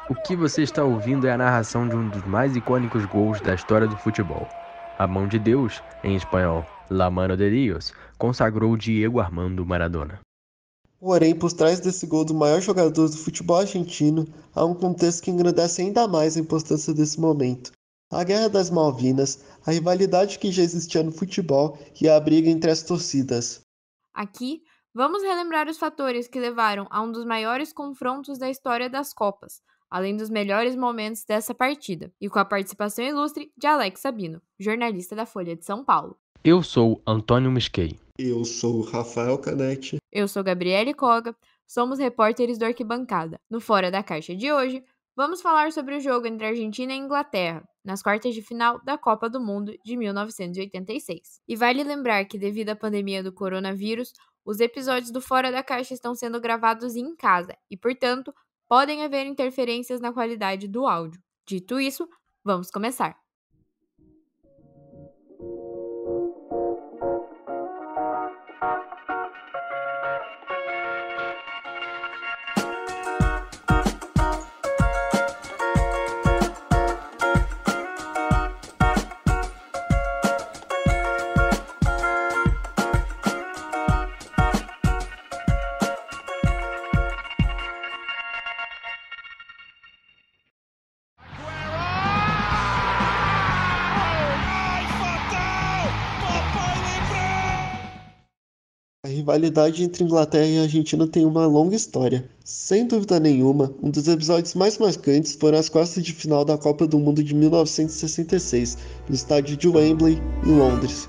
O que você está ouvindo é a narração de um dos mais icônicos gols da história do futebol. A mão de Deus, em espanhol, La Mano de Dios, consagrou Diego Armando Maradona. Porém, por trás desse gol do maior jogador do futebol argentino, há um contexto que engrandece ainda mais a importância desse momento. A Guerra das Malvinas, a rivalidade que já existia no futebol e a briga entre as torcidas. Aqui, vamos relembrar os fatores que levaram a um dos maiores confrontos da história das Copas, além dos melhores momentos dessa partida, e com a participação ilustre de Alex Sabino, jornalista da Folha de São Paulo. Eu sou Antônio Misquei. Eu sou Rafael Canetti. Eu sou Gabriele Koga, somos repórteres do Arquibancada. No Fora da Caixa de hoje, vamos falar sobre o jogo entre Argentina e Inglaterra, nas quartas de final da Copa do Mundo de 1986. E vale lembrar que, devido à pandemia do coronavírus, os episódios do Fora da Caixa estão sendo gravados em casa e, portanto, podem haver interferências na qualidade do áudio. Dito isso, vamos começar! A rivalidade entre Inglaterra e Argentina tem uma longa história. Sem dúvida nenhuma, um dos episódios mais marcantes foram as quartas de final da Copa do Mundo de 1966, no estádio de Wembley, em Londres.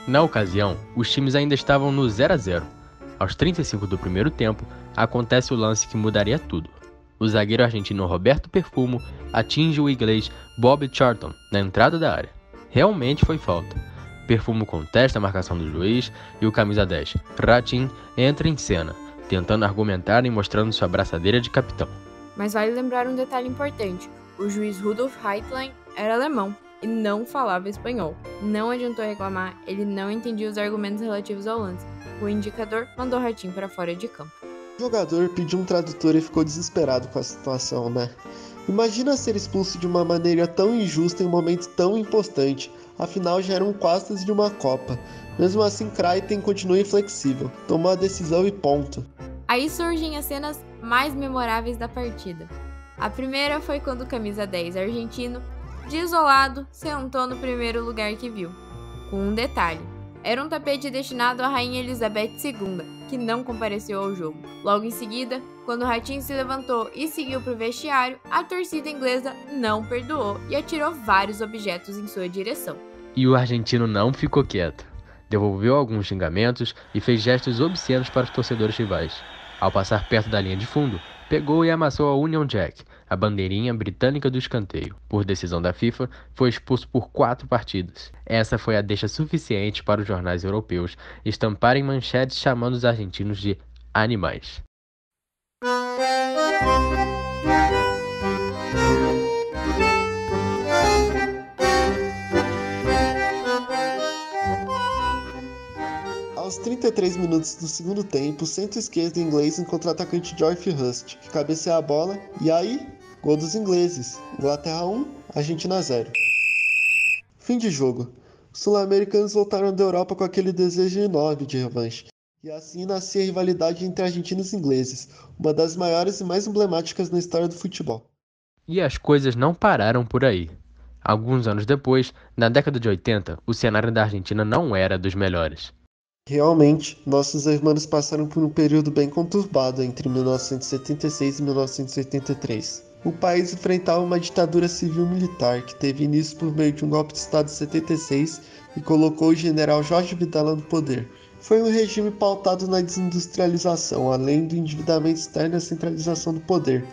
Na ocasião, os times ainda estavam no 0-0. Aos 35 do primeiro tempo, acontece o lance que mudaria tudo. O zagueiro argentino Roberto Perfumo atinge o inglês Bob Charlton na entrada da área. Realmente foi falta. Perfumo contesta a marcação do juiz e o camisa 10, Ratin, entra em cena, tentando argumentar e mostrando sua braçadeira de capitão. Mas vale lembrar um detalhe importante: o juiz Rudolf Heitlein era alemão e não falava espanhol. Não adiantou reclamar, ele não entendia os argumentos relativos ao lance. O indicador mandou Ratin para fora de campo. O jogador pediu um tradutor e ficou desesperado com a situação, né? Imagina ser expulso de uma maneira tão injusta em um momento tão importante. Afinal, já eram quartas de uma Copa. Mesmo assim, Creighton continua inflexível. Tomou a decisão e ponto. Aí surgem as cenas mais memoráveis da partida. A primeira foi quando o camisa 10 argentino, desolado, sentou no primeiro lugar que viu. Com um detalhe: era um tapete destinado à Rainha Elizabeth II, que não compareceu ao jogo. Logo em seguida, quando Ratin se levantou e seguiu para o vestiário, a torcida inglesa não perdoou e atirou vários objetos em sua direção. E o argentino não ficou quieto. Devolveu alguns xingamentos e fez gestos obscenos para os torcedores rivais. Ao passar perto da linha de fundo, pegou e amassou a Union Jack, a bandeirinha britânica do escanteio. Por decisão da FIFA, foi expulso por 4 partidas. Essa foi a deixa suficiente para os jornais europeus estamparem manchetes chamando os argentinos de animais. Aos 33 minutos do segundo tempo, o centro-esquerdo inglês encontra o atacante Geoff Hurst, que cabeceia a bola, e aí, gol dos ingleses. Inglaterra 1, Argentina 0. Fim de jogo. Os sul-americanos voltaram da Europa com aquele desejo enorme de revanche. E assim nascia a rivalidade entre argentinos e ingleses, uma das maiores e mais emblemáticas na história do futebol. E as coisas não pararam por aí. Alguns anos depois, na década de 80, o cenário da Argentina não era dos melhores. Realmente, nossos irmãos passaram por um período bem conturbado entre 1976 e 1983. O país enfrentava uma ditadura civil-militar que teve início por meio de um golpe de Estado em 76 e colocou o general Jorge Videla no poder. Foi um regime pautado na desindustrialização, além do endividamento externo e a centralização do poder.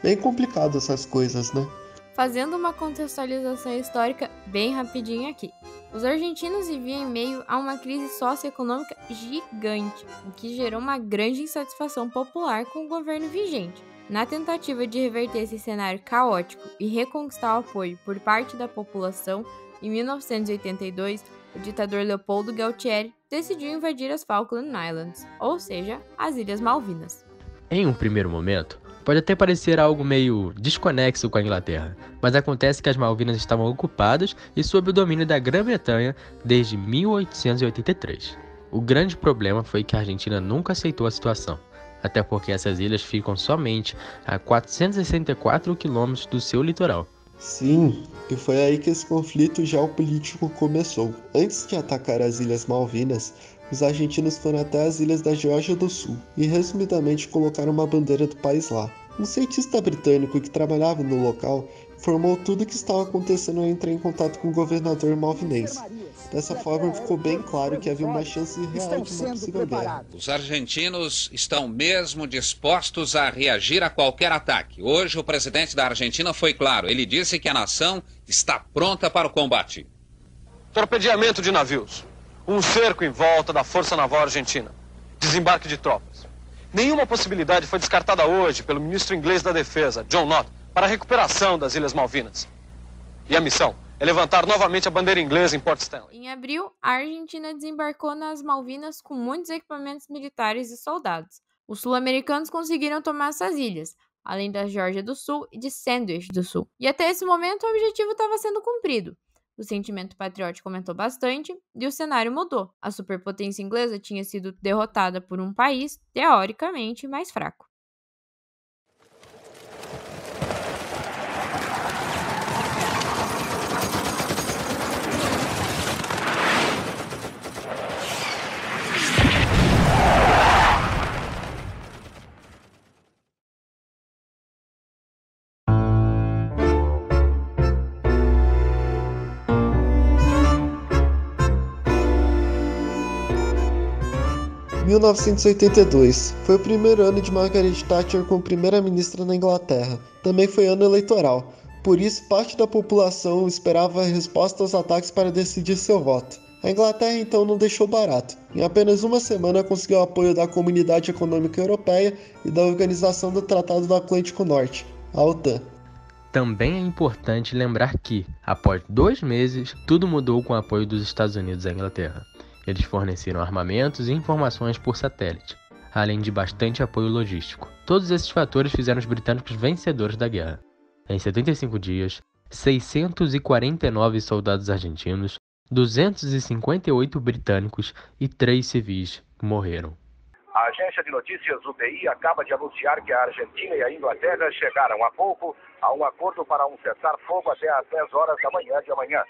Bem complicado essas coisas, né? Fazendo uma contextualização histórica bem rapidinho aqui. Os argentinos viviam em meio a uma crise socioeconômica gigante, o que gerou uma grande insatisfação popular com o governo vigente. Na tentativa de reverter esse cenário caótico e reconquistar o apoio por parte da população, em 1982, o ditador Leopoldo Galtieri decidiu invadir as Falkland Islands, ou seja, as Ilhas Malvinas. Em um primeiro momento, pode até parecer algo meio desconexo com a Inglaterra, mas acontece que as Malvinas estavam ocupadas e sob o domínio da Grã-Bretanha desde 1883. O grande problema foi que a Argentina nunca aceitou a situação, até porque essas ilhas ficam somente a 464 quilômetros do seu litoral. Sim, e foi aí que esse conflito geopolítico começou. Antes de atacar as Ilhas Malvinas, os argentinos foram até as ilhas da Geórgia do Sul e resumidamente colocaram uma bandeira do país lá. Um cientista britânico que trabalhava no local informou tudo o que estava acontecendo e entrou em contato com o governador malvinense. Dessa forma ficou bem claro que havia uma chance real de uma possível guerra. Os argentinos estão mesmo dispostos a reagir a qualquer ataque. Hoje o presidente da Argentina foi claro, ele disse que a nação está pronta para o combate. Torpedeamento de navios. Um cerco em volta da Força Naval Argentina. Desembarque de tropas. Nenhuma possibilidade foi descartada hoje pelo ministro inglês da Defesa, John Nott, para a recuperação das Ilhas Malvinas. E a missão é levantar novamente a bandeira inglesa em Port Stanley. Em abril, a Argentina desembarcou nas Malvinas com muitos equipamentos militares e soldados. Os sul-americanos conseguiram tomar essas ilhas, além da Geórgia do Sul e de Sandwich do Sul. E até esse momento o objetivo estava sendo cumprido. O sentimento patriótico aumentou bastante e o cenário mudou. A superpotência inglesa tinha sido derrotada por um país, teoricamente, mais fraco. Em 1982, foi o primeiro ano de Margaret Thatcher como primeira-ministra na Inglaterra. Também foi ano eleitoral, por isso parte da população esperava a resposta aos ataques para decidir seu voto. A Inglaterra então não deixou barato. Em apenas uma semana conseguiu o apoio da Comunidade Econômica Europeia e da Organização do Tratado do Atlântico Norte, a OTAN. Também é importante lembrar que, após 2 meses, tudo mudou com o apoio dos Estados Unidos à Inglaterra. Eles forneceram armamentos e informações por satélite, além de bastante apoio logístico. Todos esses fatores fizeram os britânicos vencedores da guerra. Em 75 dias, 649 soldados argentinos, 258 britânicos e 3 civis morreram. A agência de notícias UPI acaba de anunciar que a Argentina e a Inglaterra chegaram há pouco a um acordo para um cessar-fogo até às 10 horas da manhã de amanhã.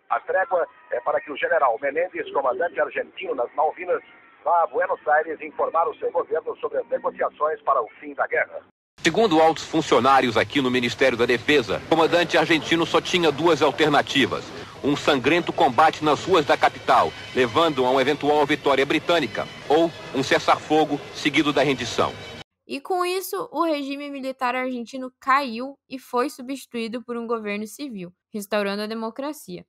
A trégua é para que o general Menéndez, comandante argentino nas Malvinas, vá a Buenos Aires informar o seu governo sobre as negociações para o fim da guerra. Segundo altos funcionários aqui no Ministério da Defesa, o comandante argentino só tinha 2 alternativas. Um sangrento combate nas ruas da capital, levando a uma eventual vitória britânica, ou um cessar-fogo seguido da rendição. E com isso, o regime militar argentino caiu e foi substituído por um governo civil, restaurando a democracia.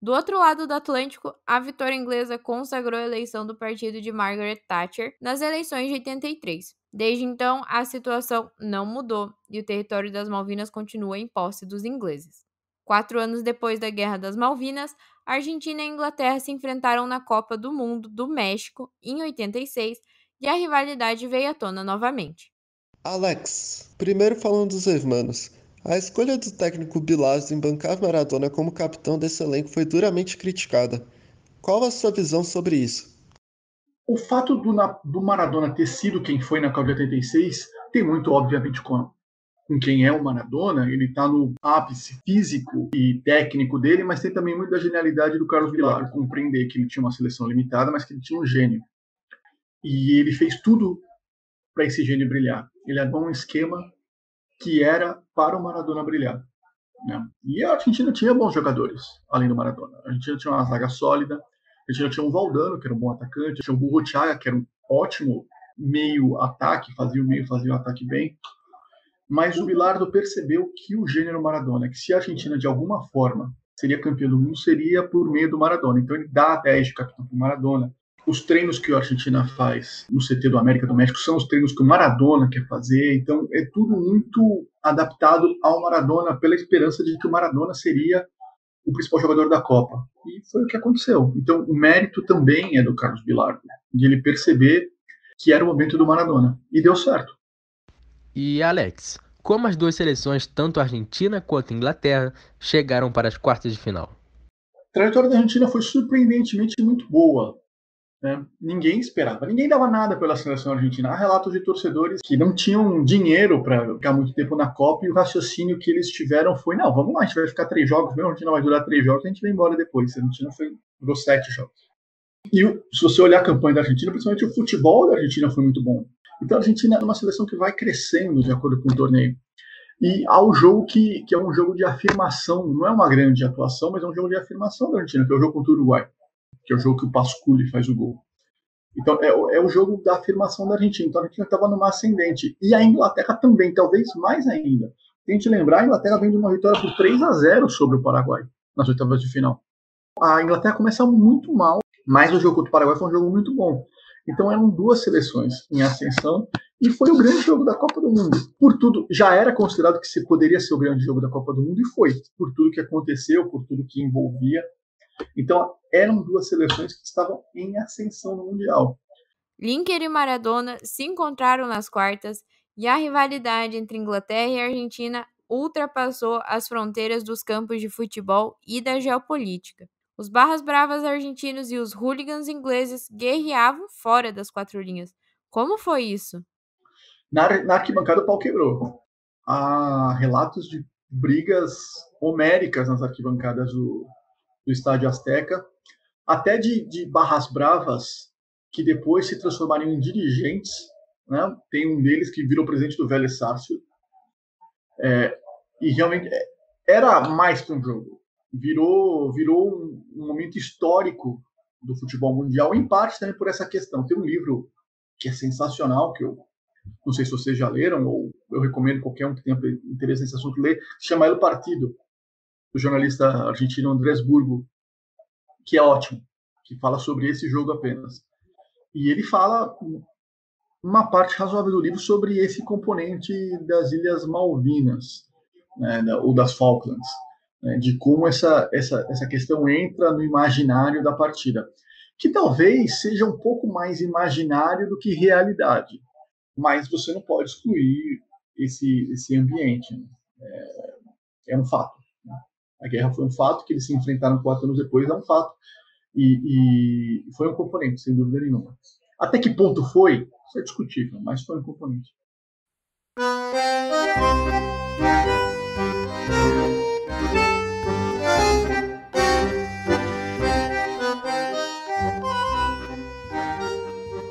Do outro lado do Atlântico, a vitória inglesa consagrou a eleição do partido de Margaret Thatcher nas eleições de 83. Desde então, a situação não mudou e o território das Malvinas continua em posse dos ingleses. 4 anos depois da Guerra das Malvinas, a Argentina e a Inglaterra se enfrentaram na Copa do Mundo do México em 86 e a rivalidade veio à tona novamente. Alex, primeiro falando dos hermanos. A escolha do técnico Bilardo em bancar Maradona como capitão desse elenco foi duramente criticada. Qual a sua visão sobre isso? O fato do Maradona ter sido quem foi na Copa de 86 tem muito, obviamente, com quem é o Maradona. Ele está no ápice físico e técnico dele, mas tem também muito da genialidade do Carlos Bilardo. Compreender que ele tinha uma seleção limitada, mas que ele tinha um gênio. E ele fez tudo para esse gênio brilhar. Ele armou um esquema que era para o Maradona brilhar, né? E a Argentina tinha bons jogadores, além do Maradona. A Argentina tinha uma zaga sólida, a Argentina tinha um Valdano, que era um bom atacante, tinha o Burruchaga, que era um ótimo meio-ataque, fazia o ataque bem. mas o Bilardo percebeu que o gênero Maradona, que se a Argentina de alguma forma seria campeã do mundo, seria por meio do Maradona. Então ele dá 10 de capitão para o Maradona. Os treinos que a Argentina faz no CT do América do México são os treinos que o Maradona quer fazer. Então é tudo muito adaptado ao Maradona, pela esperança de que o Maradona seria o principal jogador da Copa. E foi o que aconteceu. Então o mérito também é do Carlos Bilardo, de ele perceber que era o momento do Maradona. E deu certo. E Alex, como as duas seleções, tanto a Argentina quanto a Inglaterra, chegaram para as quartas de final? A trajetória da Argentina foi surpreendentemente muito boa. Né? Ninguém esperava, ninguém dava nada pela seleção argentina. Há relatos de torcedores que não tinham dinheiro para ficar muito tempo na Copa, e o raciocínio que eles tiveram foi: não, vamos lá, a gente vai ficar 3 jogos, mesmo a Argentina vai durar 3 jogos, a gente vai embora depois. A Argentina durou 7 jogos. E se você olhar a campanha da Argentina, principalmente o futebol da Argentina foi muito bom. Então a Argentina é uma seleção que vai crescendo de acordo com o torneio. E há um jogo que é um jogo de afirmação, não é uma grande atuação, mas é um jogo de afirmação da Argentina, que é o jogo contra o Uruguai, que é o jogo que o Pasculli faz o gol. Então é o jogo da afirmação da Argentina. Então a Argentina estava numa ascendente. E a Inglaterra também, talvez mais ainda. Tem que lembrar, a Inglaterra vem de uma vitória por 3-0 sobre o Paraguai, nas oitavas de final. A Inglaterra começa muito mal, mas o jogo contra o Paraguai foi um jogo muito bom. Então eram duas seleções em ascensão e foi o grande jogo da Copa do Mundo. Por tudo, já era considerado que poderia ser o grande jogo da Copa do Mundo, e foi. Por tudo que aconteceu, por tudo que envolvia. Então eram duas seleções que estavam em ascensão no Mundial. Lineker e Maradona se encontraram nas quartas e a rivalidade entre Inglaterra e Argentina ultrapassou as fronteiras dos campos de futebol e da geopolítica. Os barras bravas argentinos e os hooligans ingleses guerreavam fora das 4 linhas. Como foi isso? Na arquibancada o pau quebrou. Há relatos de brigas homéricas nas arquibancadas do Estádio Azteca, até de barras bravas que depois se transformaram em dirigentes. Né? Tem um deles que virou presidente do Vélez Sarsfield. E realmente era mais que um jogo. Virou um momento histórico do futebol mundial, em parte também por essa questão. Tem um livro que é sensacional, que eu não sei se vocês já leram, ou eu recomendo qualquer um que tenha interesse nesse assunto ler, se chama El Partido, do jornalista argentino Andrés Burgo, que é ótimo, que fala sobre esse jogo apenas. E ele fala uma parte razoável do livro sobre esse componente das Ilhas Malvinas, né, ou das Falklands, né, de como essa questão entra no imaginário da partida, que talvez seja um pouco mais imaginário do que realidade, mas você não pode excluir esse ambiente. Né? É um fato. Né? A guerra foi um fato, que eles se enfrentaram 4 anos depois é um fato, e foi um componente, sem dúvida nenhuma. Até que ponto foi? Isso é discutível, mas foi um componente.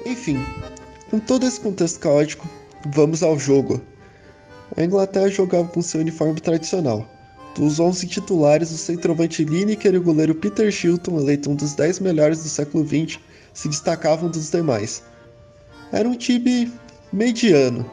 Enfim, com todo esse contexto caótico, vamos ao jogo. A Inglaterra jogava com seu uniforme tradicional. Dos 11 titulares, o centroavante Lineker e o goleiro Peter Shilton, eleito um dos 10 melhores do século XX, se destacavam dos demais. Era um time mediano,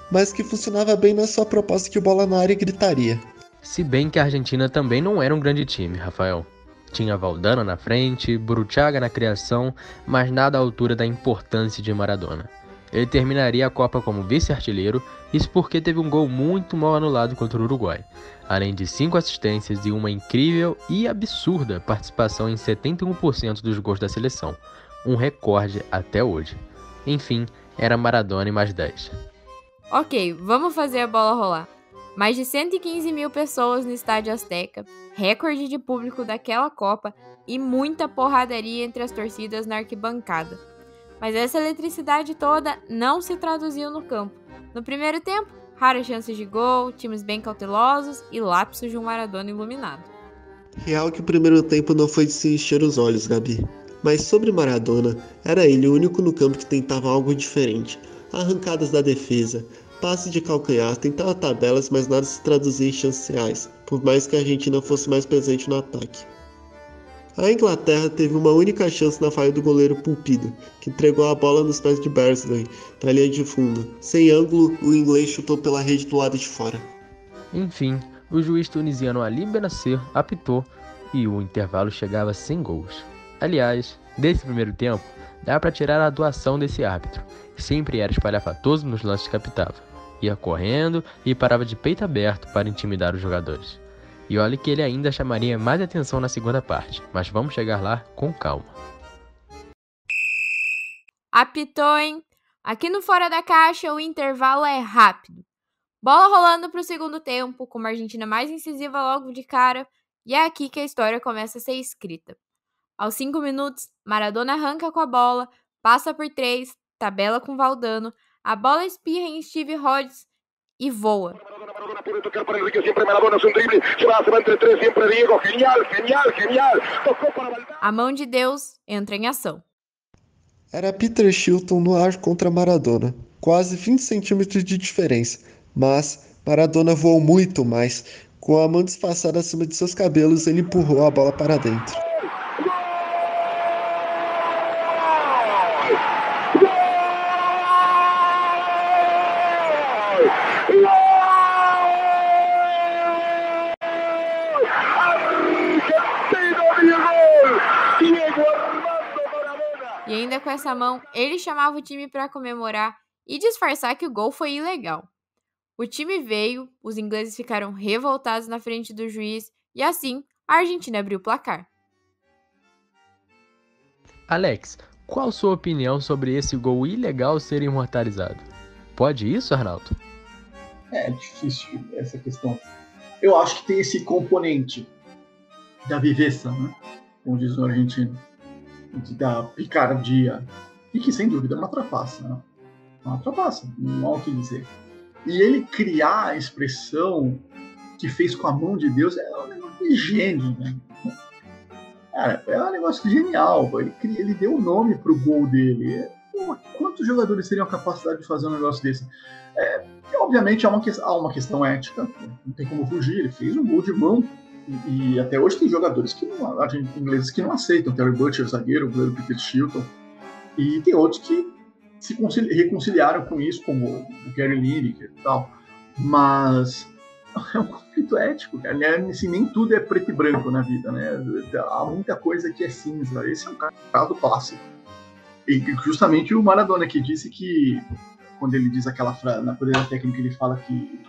mas que funcionava bem na sua proposta de bola na área e gritaria. Se bem que a Argentina também não era um grande time, Rafael. Tinha Valdano na frente, Burruchaga na criação, mas nada à altura da importância de Maradona. Ele terminaria a Copa como vice-artilheiro, isso porque teve um gol muito mal anulado contra o Uruguai, além de 5 assistências e uma incrível e absurda participação em 71% dos gols da seleção, um recorde até hoje. Enfim, era Maradona e mais 10. Ok, vamos fazer a bola rolar. Mais de 115 mil pessoas no Estádio Azteca, recorde de público daquela Copa e muita porradaria entre as torcidas na arquibancada. Mas essa eletricidade toda não se traduziu no campo. No primeiro tempo, raras chances de gol, times bem cautelosos e lapsos de um Maradona iluminado. Real que o primeiro tempo não foi de se encher os olhos, Gabi. Mas sobre Maradona, era ele o único no campo que tentava algo diferente. Arrancadas da defesa, passe de calcanhar, tentava tabelas, mas nada se traduzia em chances reais, por mais que a Argentina fosse mais presente no ataque. A Inglaterra teve uma única chance na falha do goleiro Pulpido, que entregou a bola nos pés de Beardsley, na linha de fundo. Sem ângulo, o inglês chutou pela rede do lado de fora. Enfim, o juiz tunisiano Ali Benasser apitou e o intervalo chegava sem gols. Aliás, desse primeiro tempo, dá para tirar a atuação desse árbitro. Sempre era espalhafatoso nos lances que apitava. Ia correndo e parava de peito aberto para intimidar os jogadores. E olha que ele ainda chamaria mais atenção na segunda parte, mas vamos chegar lá com calma. Apitou, hein? Aqui no Fora da Caixa o intervalo é rápido. Bola rolando para o segundo tempo, com uma Argentina mais incisiva logo de cara, e é aqui que a história começa a ser escrita. Aos 5 minutos, Maradona arranca com a bola, passa por 3, tabela com Valdano, a bola espirra em Steve Hodges e voa. A mão de Deus entra em ação. Era Peter Shilton no ar contra Maradona, quase 20 centímetros de diferença, mas Maradona voou muito mais. Com a mão disfarçada acima de seus cabelos, ele empurrou a bola para dentro. E ainda com essa mão, ele chamava o time para comemorar e disfarçar que o gol foi ilegal. O time veio, os ingleses ficaram revoltados na frente do juiz e assim a Argentina abriu o placar. Alex, qual sua opinião sobre esse gol ilegal ser imortalizado? Pode isso, Arnaldo? É difícil essa questão. Eu acho que tem esse componente da viveza, né? Como diz o argentino, da picardia, e que sem dúvida é uma trapaça, né? Uma trapaça, não há o que dizer. E ele criar a expressão que fez com a mão de Deus é um negócio de gênio, né? Cara, é um negócio genial. Ele deu o nome pro gol dele. Pô, quantos jogadores teriam a capacidade de fazer um negócio desse? Obviamente há uma questão ética, não tem como fugir. Ele fez um gol de mão e até hoje tem jogadores ingleses que não aceitam. Terry Butcher, zagueiro, o goleiro Peter Shilton, e tem outros que se reconciliaram com isso, como o Gary Lineker e tal. Mas é um conflito ético, cara. Assim, nem tudo é preto e branco na vida, né? Há muita coisa que é cinza. Esse é um caso clássico. E justamente o Maradona que disse que, quando ele diz aquela frase, na coisa técnica, ele fala que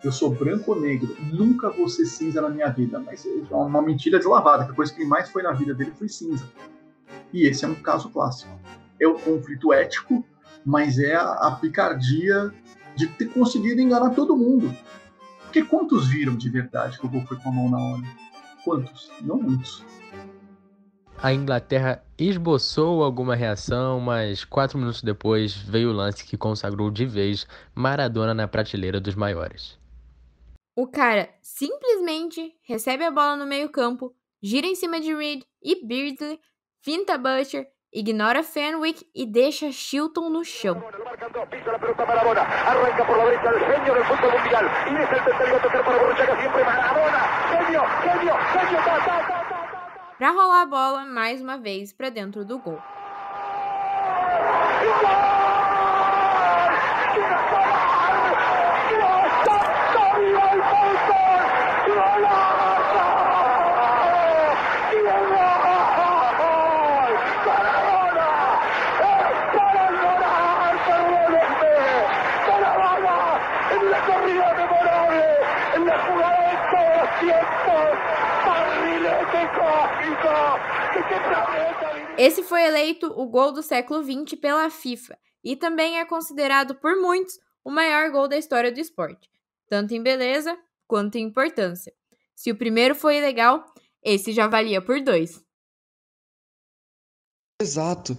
eu sou branco ou negro, nunca vou ser cinza na minha vida. Mas é uma mentira deslavada, que a coisa que mais foi na vida dele foi cinza. E esse é um caso clássico. É o conflito ético, mas é a picardia de ter conseguido enganar todo mundo. Porque quantos viram de verdade que o gol foi com a mão na hora? Quantos? Não muitos. A Inglaterra esboçou alguma reação, mas 4 minutos depois veio o lance que consagrou de vez Maradona na prateleira dos maiores. O cara simplesmente recebe a bola no meio-campo, gira em cima de Reed e Beardsley, finta Butcher, ignora Fenwick e deixa Shilton no chão. Pra rolar a bola mais uma vez pra dentro do gol. Esse foi eleito o gol do século XX pela FIFA e também é considerado por muitos o maior gol da história do esporte, tanto em beleza quanto em importância. Se o primeiro foi ilegal, esse já valia por 2. Exato.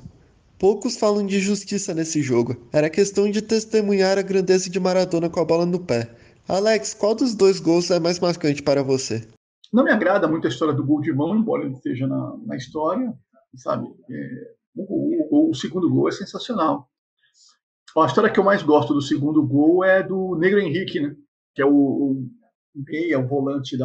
Poucos falam de justiça nesse jogo. Era questão de testemunhar a grandeza de Maradona com a bola no pé. Alex, qual dos 2 gols é mais marcante para você? Não me agrada muito a história do gol de mão, embora ele esteja na história, sabe? O segundo gol é sensacional. A história que eu mais gosto do segundo gol é do Negro Henrique, né? Que é o volante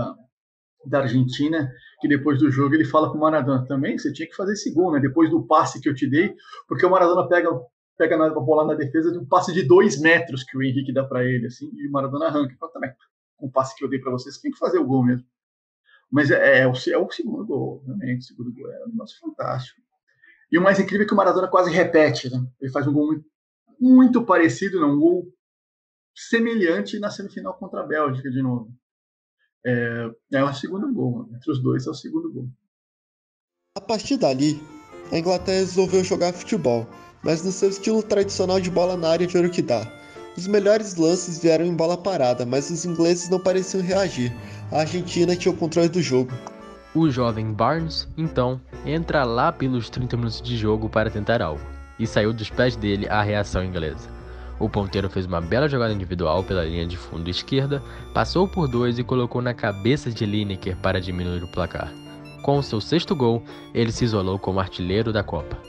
da Argentina, que depois do jogo ele fala pro Maradona também, você tinha que fazer esse gol, né? Depois do passe que eu te dei, porque o Maradona pega a bola na defesa de um passe de 2 metros que o Henrique dá para ele, assim, e o Maradona arranca. Fala, também, com o passe que eu dei para vocês, tem que fazer o gol mesmo. Mas é o segundo gol, realmente, o segundo gol é um negócio fantástico. E o mais incrível é que o Maradona quase repete, né? Ele faz um gol muito parecido, um gol semelhante na semifinal contra a Bélgica, de novo. É o segundo gol, entre os dois é o segundo gol. A partir dali, a Inglaterra resolveu jogar futebol, mas no seu estilo tradicional de bola na área de ouro que dá. Os melhores lances vieram em bola parada, mas os ingleses não pareciam reagir. A Argentina tinha o controle do jogo. O jovem Barnes, então, entra lá pelos 30 minutos de jogo para tentar algo, e saiu dos pés dele a reação inglesa. O ponteiro fez uma bela jogada individual pela linha de fundo esquerda, passou por 2 e colocou na cabeça de Lineker para diminuir o placar. Com seu 6º gol, ele se isolou como artilheiro da Copa.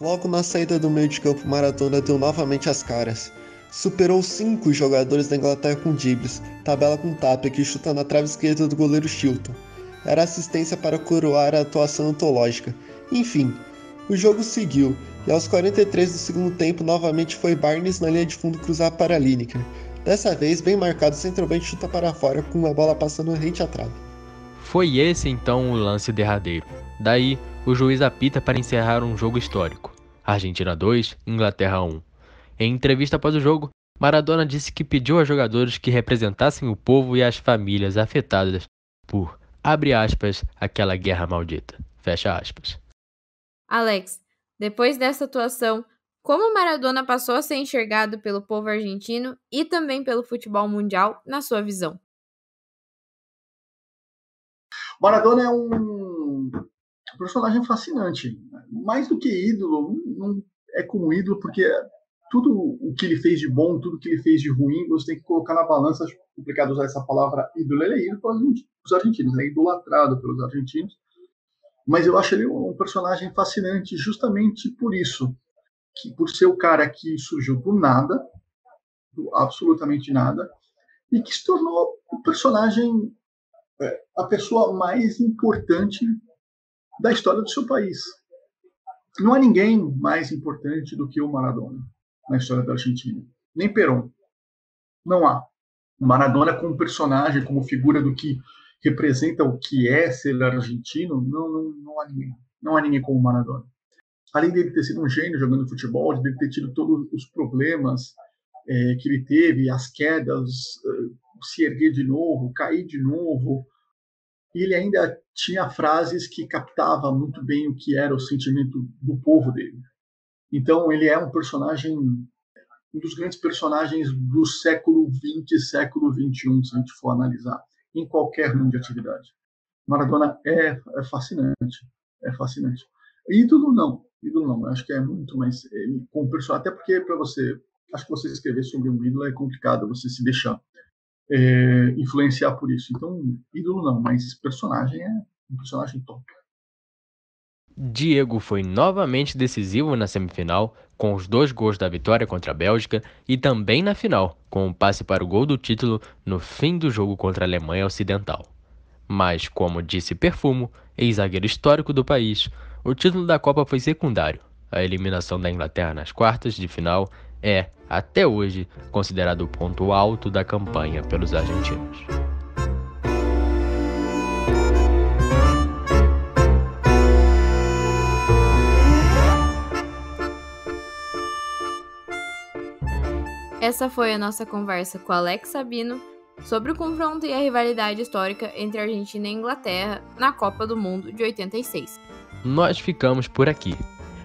Logo na saída do meio de campo, Maradona deu novamente as caras. Superou 5 jogadores da Inglaterra com dribles, tabela com Tapia que chuta na trave esquerda do goleiro Shilton. Era assistência para coroar a atuação antológica. Enfim, o jogo seguiu, e aos 43 do segundo tempo novamente foi Barnes na linha de fundo cruzar para Lineker. Dessa vez, bem marcado, o centroavante chuta para fora com a bola passando rente à trave. Foi esse então o lance derradeiro. Daí, o juiz apita para encerrar um jogo histórico. Argentina 2, Inglaterra 1. Em entrevista após o jogo, Maradona disse que pediu aos jogadores que representassem o povo e as famílias afetadas por, abre aspas, aquela guerra maldita, fecha aspas. Alex, depois dessa atuação, como Maradona passou a ser enxergado pelo povo argentino e também pelo futebol mundial, na sua visão? Maradona é um personagem fascinante. Mais do que ídolo, não é como ídolo, porque tudo o que ele fez de bom, tudo que ele fez de ruim, você tem que colocar na balança. Acho complicado usar essa palavra ídolo. Ele é ídolo pelos argentinos, é idolatrado pelos argentinos. Mas eu acho ele um personagem fascinante justamente por isso. Por ser o cara que surgiu do nada, do absolutamente nada, e que se tornou o personagem, a pessoa mais importante da história do seu país. Não há ninguém mais importante do que o Maradona na história da Argentina. Nem Perón. Não há. O Maradona como personagem, como figura do que representa o que é ser argentino, não há ninguém. Não há ninguém como o Maradona. Além dele ter sido um gênio jogando futebol, de ele ter tido todos os problemas que ele teve, as quedas, se erguer de novo, cair de novo, e ele ainda tinha frases que captava muito bem o que era o sentimento do povo dele. Então ele é um personagem, um dos grandes personagens do século XX e século XXI, se a gente for analisar, em qualquer ramo de atividade. Maradona é fascinante, é fascinante. Ídolo não, acho que é muito mais como personagem, até porque para você, acho que você escrever sobre um ídolo é complicado, você se deixar influenciar por isso. Então, ídolo não, mas esse personagem é um personagem top. Diego foi novamente decisivo na semifinal, com os 2 gols da vitória contra a Bélgica, e também na final, com um passe para o gol do título no fim do jogo contra a Alemanha Ocidental. Mas, como disse Perfumo, ex-zagueiro histórico do país, o título da Copa foi secundário. A eliminação da Inglaterra nas quartas de final é, até hoje, considerado o ponto alto da campanha pelos argentinos. Essa foi a nossa conversa com Alex Sabino sobre o confronto e a rivalidade histórica entre Argentina e Inglaterra na Copa do Mundo de 86. Nós ficamos por aqui,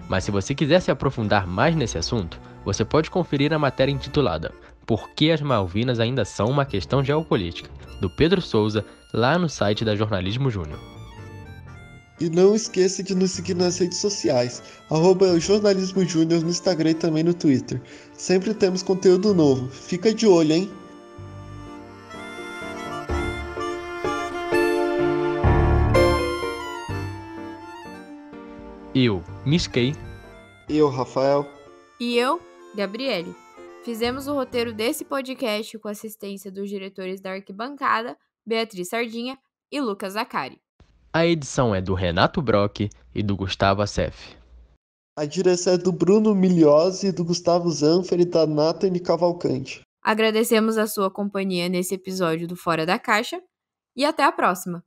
mas se você quiser se aprofundar mais nesse assunto, você pode conferir a matéria intitulada Por que as Malvinas ainda são uma questão geopolítica, do Pedro Souza, lá no site da Jornalismo Júnior. E não esqueça de nos seguir nas redes sociais, @jornalismo júnior no Instagram e também no Twitter. Sempre temos conteúdo novo, fica de olho, hein? Eu, Miskei. Eu, Rafael. E eu, Gabriele. Fizemos o roteiro desse podcast com assistência dos diretores da Arquibancada, Beatriz Sardinha e Lucas Zacari. A edição é do Renato Brock e do Gustavo Assef. A direção é do Bruno Migliosi, do Gustavo Zanfer e da Nathalie Cavalcante. Agradecemos a sua companhia nesse episódio do Fora da Caixa e até a próxima!